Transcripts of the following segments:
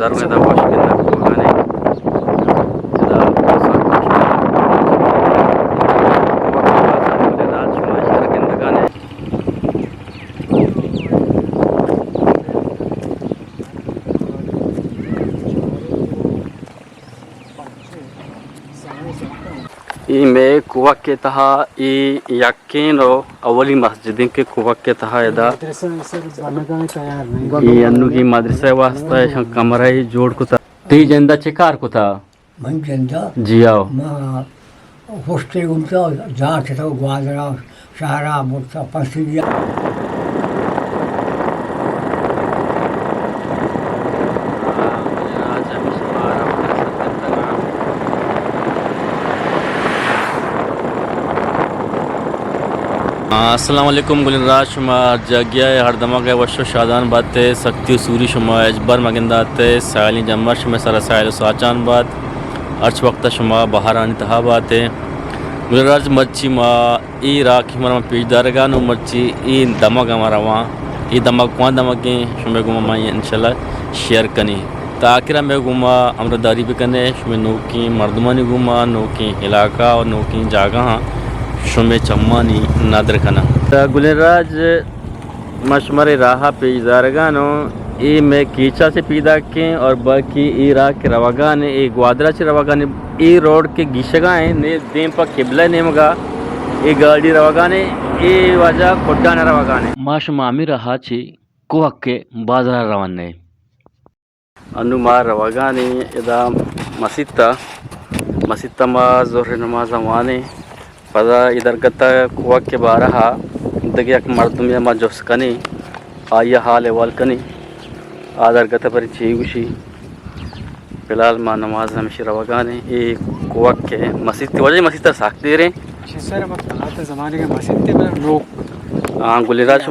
zarune da başkenda kogane da ई में कुवक के तहा ई यकीन रो अवली मस्जिद के कुवक के तहा यदा ई अन्नु की मदरसा वास्ता है कमरा ही जोड़ कुता ती जंदा चिकार कुता मन जंदा जियाओ मा हॉस्टेल उनका जहाँ थे तो ग्वादरा शहरा मुर्सा पसिया अस्सलाम वालेकुम गुलराज शुमा जगिया हर दमा के वशो शादान बातें सख्ती सूरी शुमा अजबर मगिंदाते साली जम्मर शुमा सरा साइल साचान बात अर्च वक्त शुमा बहारानी तहा बातें गुलराज मच्छी मा ई राखी मरा पीजदारगा नो मच्छी ई दमक हमारा वहाँ ई दमक वहाँ दमक शुमा गुमा इंशाल्लाह शेयर कनी ताकिरा में गुमा अमरदारी भी कने शुमा नो की मर्दमानी गुमा नो की इलाका और नो की जगह शुमे चम्मानी नादर खना गुलराज मशमरे राहा पेजारगानो ए में कीचा से पीदा के और बाकी ई राह के रवागान ए ग्वादरा से रवागान ए रोड के गिशगाएं ने देम पर किबला नेमगा ए गाड़ी रवागान ए वजह कोड्डा न रवागान माश मामी रहा ची कोक के बाजार रवाने अनुमार रवागान इदा मसिता मा जोहर नमाज वाने पदा इधर कता कुआ के बारहा दगे एक मर्दम या मा जोस्कनी आया हाल वाल कनी आदर कता पर चीगुशी फिलहाल मा नमाज हमेशा रवागाने ए कुआ के मस्जिद वजह मस्जिद साखते रे सर हम कलाते ज़माने के मस्जिद में लोग हां गुलराज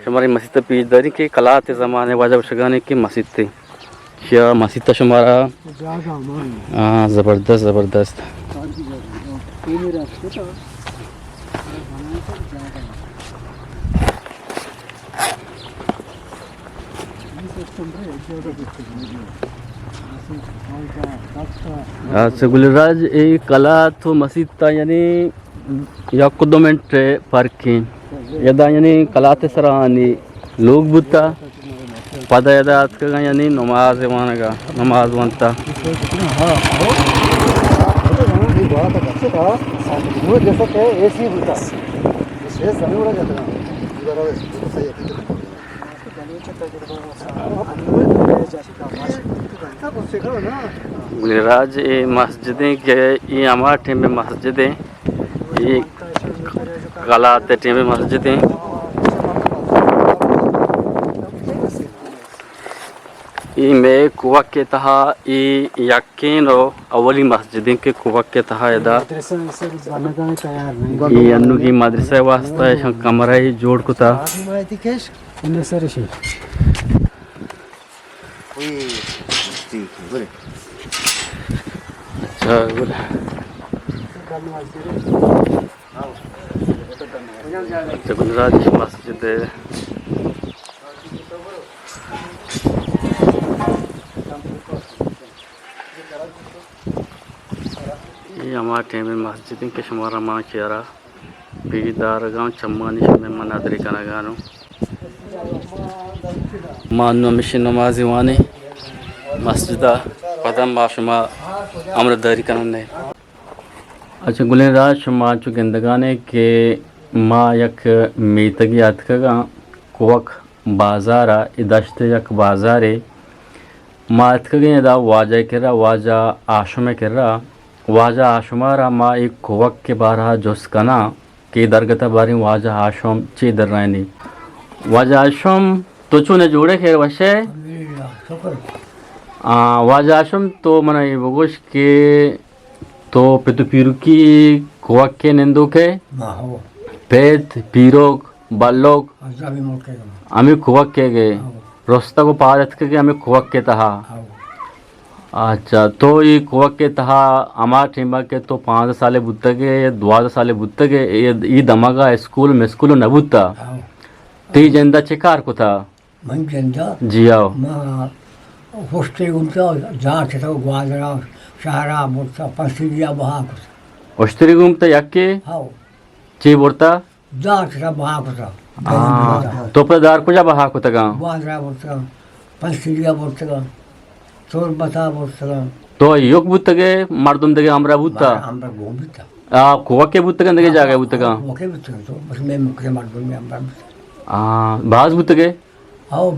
हमारी मस्जिद पीजदारी के कलाते ज़माने वजह शगाने की मस्जिद थी क्या मस्जिद शुमारा हां ज़बरदस्त अच्छा गुलराज ए कला तो मस्जिद ता यानी या कुदो मिनट फर्क यदा यानी कलाते सरानी लोग बुता पदा यदा का यानी नमाज वानगा नमाज वंता वो जैसा कि ऐसी होता है समय उड़ा जाता है गुलराज ये मस्जिदें के ये हमारे में मस्जिदें ये कलाते टीम में मस्जिदें ई में कुवक के तहा ई यकीन रो अवली मस्जिद के कुवक के तहा यदा ई अन्नु की मदरसा वास्ता है कमरा ही जोड़ कुता अच्छा गुलराज मस्जिद ये हमारे टेम में मस्जिद के शुमारा माँ चेहरा पीदारगांव चम्मानी में मनादरी का नगानो मानो मिशन नमाजी वाने मस्जिदा पदम बाशुमा अमरदारी का नन्हे अच्छा गुलराज शुमा चु गंदगाने के माँ यक मीतगी अतकगा कुवक बाजारा इदश्ते यक बाजारे माँ अतकगे यदा वाजा केरा वाजा आशुमे केरा वाजा आशुमारा माँ एक कुवक के बारहा जोस्कना के दरगता बारी वाजा आशुम ची दर रहनी वाजा आशुम तो चुने जोड़े खेर वशे वाजा आशुम तो मना ये बगोश के तो पितु पीरू की कुवक के निंदो के पेट पीरोग बालोग आमी कुवक के गए रोस्ता को पारत के आमी कुवक के तहा अच्छा तो ये कुवक के तहा हमार टीमा के तो 5 साले बुत्तगे या 12 साले बुत्तगे ये दमागा स्कूल में स्कूल न बुत्ता ती जंदा चिकार को था मन जंदा जी आओ मा होस्टे घूमता जहाँ थे तो ग्वादरा शहरा बोलता पंसिलिया बहा कुछ Osteri gumta yakke हाँ chi borta जहाँ थे बहा कुछ topladar kuja baha kutaga ग्वादरा बोलता पंसिलिया बोलता चोर बता बोलता to yok butage mardum dege amra butta আমরা ঘুমিতা kuwakke buttaga dege jaga buttaga ওকে বুঝতে তো বস মে মুখে মারবো আমরা baz butage आओ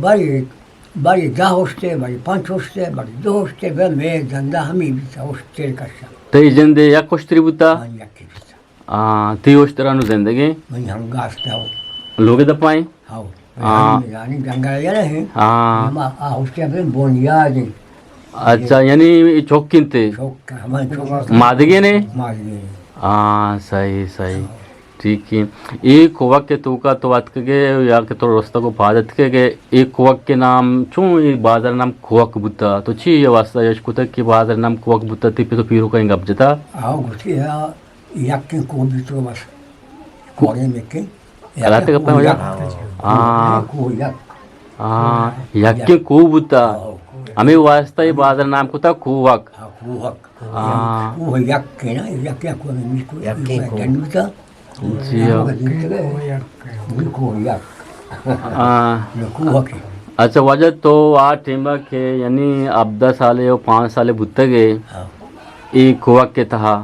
बारी जा होस्टे बारी पांच होस्टे बारी दो होस्टे बे मैं धंधा हम ही बिता होस्टे कशा te jende yak osteri butta मन यके बिता ti ostera nu zindagi मन हम गास्ता हो loge da pai आओ हाँ। यानी जंगल या नहीं हाँ हम आ होस्टे पे बोनिया दे अच्छा यानी chokkinte शौक का हम शौक मादगे ने मार गए सही सही ठीक है एक कुवक के तो का तो बात के या के तो रास्ता को पादत के एक कुवक के नाम चूं ये बाजार नाम कुवक बुत्ता तो ची ये वास्ता यश कुत की बाजार नाम कुवक बुत्ता ती पे तो पीरो का इंगब जता आओ गुठी है यके को भी तो बस कोरे में के कराते का हो जा को यक यक्के को बुत्ता हमें वास्ता ये बाजार नाम कुता कुवक कुवक हाँ। वो यके ना यके को में को यके को बिता जी हाँ। को यक कुवक अच्छा वजह तो आ टेमा के यानी अब 10 साल या 5 साल बुत्ता गए एक कुवक के तहा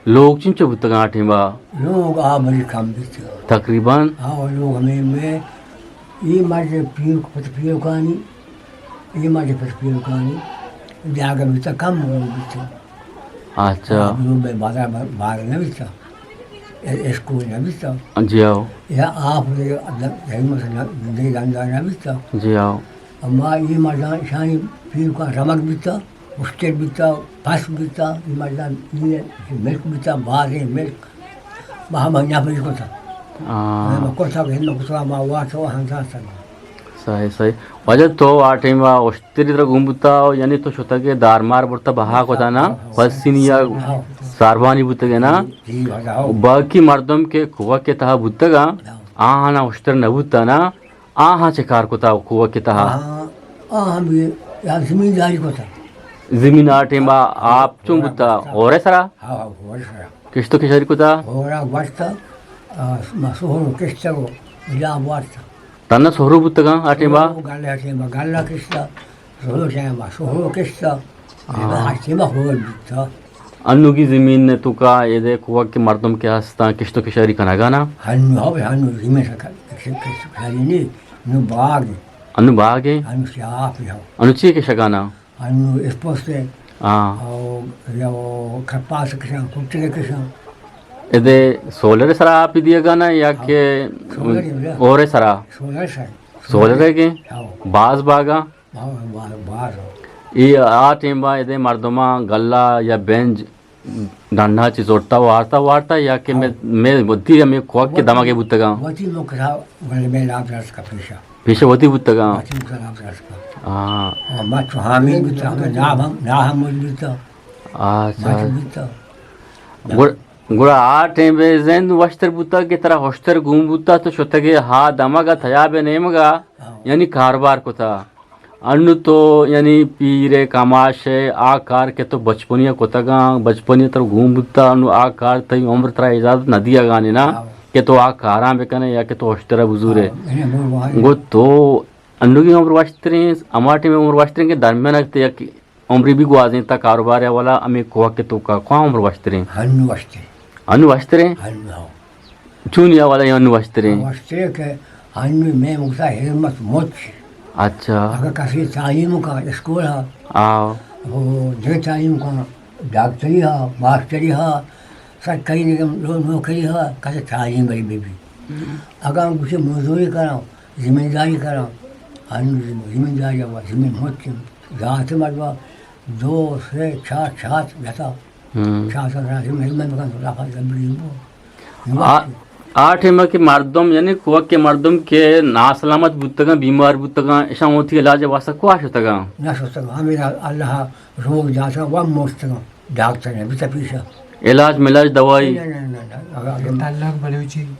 लोग चिंचो बुत्ता गा टेमा लोग आ बड़ी कम बिता तकरीबन हाँ लोग हमें में ये मारे पीर पीर कहानी ये मारे पीर कहानी जाकर भी तो कम हो भी अच्छा लोग में बाजार बाहर न भी था स्कूल न भी था जी आओ या आप जिंदगी धंधा न भी था जी आओ अम्मा ये मर्दान शानी पीर का रमक भी था स्टेट भी था फस भी था ये मर्दान ये मिल्क भी था बाहर मिल्क वहाँ महीना पर को था मैं को था कि कुछ माँ हुआ तो हंसा था सही सही वजह तो आ टाइम औस्तेरी तरह घूमता यानी तो छोटा के दारमार बढ़ता बहा को था ना पसीनिया सारवानी बुतगे ना जी बताओ बाकी मर्दम के कुआ के तहा बुतगा आहा ना औस्तर न बुता ना आहा चकार को था कुआ के तहा हम ये यार जमींदारी को था जमीन आ टाइम आप चुम बुता और सरा हाँ हो रहा किस तो किशोरी को था हो रहा वास्ता मसोहर किस्ता को जा वास्ता तन्ना सोहरू बुतगा आ टाइम गाला किस्ता सोलो से मसोहर किस्ता हाथी में हो बिता अन्नु की जमीन ने तो का ये दे कुआ के मर्दम के हस्ता किस तो किशोरी का नगाना हनु हो हनु जिम्मे से खाली नहीं नु बाग अनु बागे हनु से आप हो अनुची के शगाना हनु इस पोस्टे हाँ और यो कपास किसान कुत्ते किसान इधे सोलर सरा आप ही दिएगा ना या के और सरा सोलर से सोलर है के हाँ बाज बागा बाहर ये आ टेम्बा इधे मर्दमा गल्ला या बेंज डंडा चिचोड़ता वारता या के मैं बुद्धि या मैं खोक के दमा के बुतगा वती लोग का गले में लाभ रस का पेशा पीछे होती बुतगा वती लोग का लाभ रस का हाँ और मत हामी भी था ना हम भी था अच्छा मत भी था गुड़ा आ टेम्बे जैन वस्त्र बुता के तरह हॉस्टर घूम बुता तो छोटे हा दमागा थया बे नेमगा यानी कारोबार को था अन्नु तो यानी पीरे कामाशे आ कार के तो बचपनिया कोतगा बचपनिया तर घूम बुता अन्नु आ कार तई उम्र तरा इजाजत न दिया गाने ना के तो आ कारा बेकने या के तो हॉस्टरा बुजुरे गो तो अन्नु की उम्र वस्त्र अमाटे में उम्र वस्त्र के दरमियान रखते या कि उम्र भी गुआजे ता कारोबार है वाला अमे कोआ के तो का कौन उम्र वस्त्र हनु वस्ते अनु वस्त्र हनु चुनिया वाला अनु वस्त्र वस्ते के हनु में मुसा हिम्मत मोच अच्छा अगर किसी तालीम का स्कूल है आओ वो जो तालीम का डॉक्टरी है मास्टरी है सरकारी निगम नौकरी है कैसे तालीम गई बेबी अगर हम कुछ मजदूरी कराओ जिम्मेदारी कराओ हनु जिम्मेदारी हुआ जिम्मे मोच जहाँ से मरवा 2 से 4 जाता 4 आठ एम के मर्दम यानी कुआ के मर्दम के नासलामत बुतगा बीमार बुतगा ऐसा होती इलाज वास्ता को आश होतगा ना सोचता हमें अल्लाह रोग जाता वह मोचता डॉक्टर ने भी तपीसा इलाज मिलाज दवाई ताल्लुक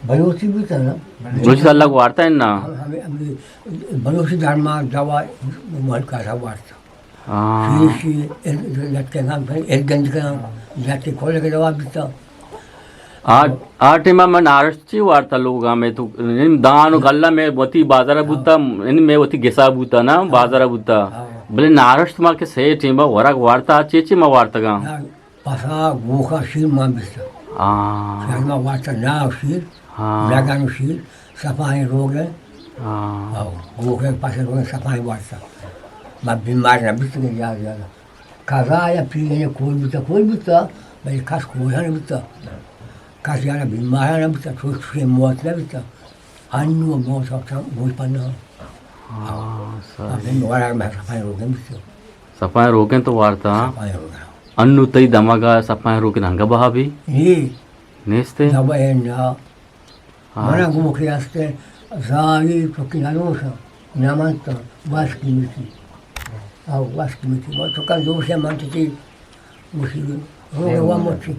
बलोची भी था ना रोज अल्लाह को वार्ता है ना हमें बलोची धर्मा दवा मर का था वार्ता हाँ लटके काम करे एक गंज का जाके खोल के जवाब देता आ टेमा में नारस्ची वार्ता लोग में तो दान गल्ला में वती बाजारा बुता इन में वती गेसा बुता ना बाजारा बुता बोले नारस्ट मा के से टेमा वरक वार्ता चेचे मा वार्ता गा पसा गोखा शीर मान बिस्ता शर्मा वार्ता ना शीर लगानु शीर सफाई रोग है गोखे पासे रोग सफाई वार्ता मैं बीमार ना बिस्ता के ज्यादा काजा या पीने कोई बिस्ता भाई खास कोई है बिस्ता काश यार बीमार ना बिस्ता छोटे मौत ना बिस्ता अन्नू मौत सकता बोल पाना अभी वाला में सफाई रोग है बिस्ता सफाई रोगे तो वार्ता सफाई रोग अन्नु तई दमागा सफाई रोगे नंगा बहा भी ये नेस्ते नवा है ना mana gumukli aste zavi tokinalosa namanta vaskimiti au vaskimiti mo to kan dosha mantiti musi roge wa mochi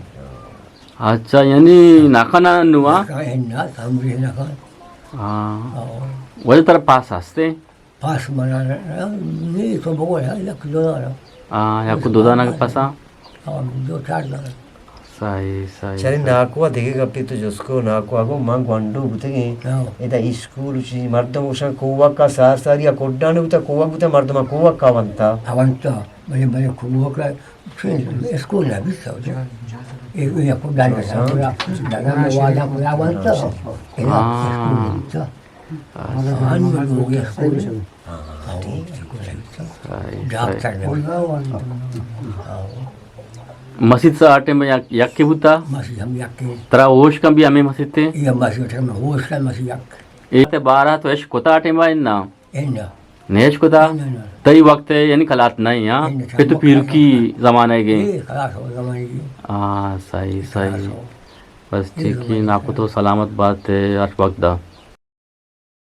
अच्छा यानी नाकाना नुआ ka enna tamri na ka वही तरह पास हंसते pas mana ni to bogo ya do या को दो दाना के पासा do char da सही सही चले नाकुआ देखे कपी तो जिसको नाकुआ को मां गंडू बुतेगे इदा स्कूल ची मर्दम उषा कोवा का सार सार या कोड्डाने बुता कोवा बुता मर्दमा कोवा का वंता avanta bale kuwa ka school na bisa e ya kodan ka sa daga me wala ko avanta ina school an mo ya school doctor मस्जिद से आटे में यक के बुता masih हम yakin तरा होश का भी हमें मस्जिद थे iya masih terima host kan masih yak एक बारह तो ऐश कोता आटे में ना enna नेश कोता तई वक्त यानी कलात नहीं हाँ फिर तो पीर की जमाने के kelas zaman ini हाँ सही सही बस ठीक ही नाको तो सलामत बात है हर वक्त दा